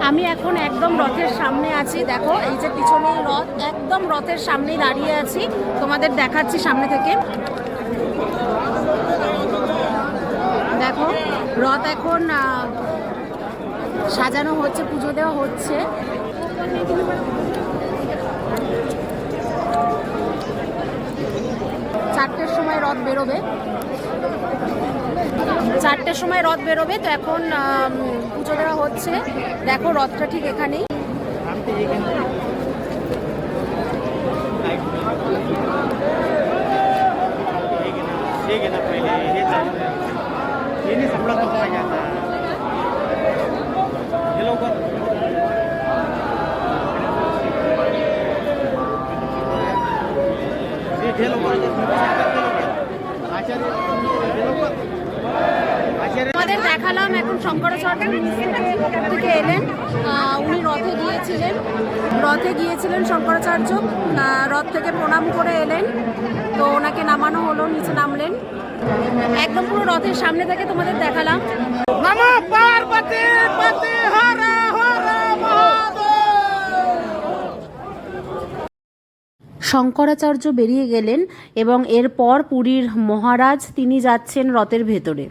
আমি এখন একদম রথের সামনে আছি। দেখো এই যে পিছনে রথ, একদম রথের সামনেই দাঁড়িয়ে আছি, তোমাদের দেখাচ্ছি সামনে থেকে। দেখো রথ এখন সাজানো হচ্ছে, পুজো দেওয়া হচ্ছে। 4টের সময় রথ বেরোবে, 4টের সময় রথ বেরোবে। তো এখন পুজো দেওয়া হচ্ছে। দেখো রথটা ঠিক এখানেই। আমাদের দেখালাম। এখন শঙ্করাচার্য থেকে এলেন, উনি রথে গিয়েছিলেন শঙ্করাচার্য, রথ থেকে প্রণাম করে এলেন। তো ওনাকে নামানো হলো, নিচে নামলেন। একদম পুরো রথের সামনে থেকে তোমাদের দেখালাম। নমঃ পার্বতী পতি হর হর মহাদেব। শঙ্করাচার্য বেরিয়ে গেলেন এবং এরপর পুরীর মহারাজ তিনি যাচ্ছেন রথের ভেতরে।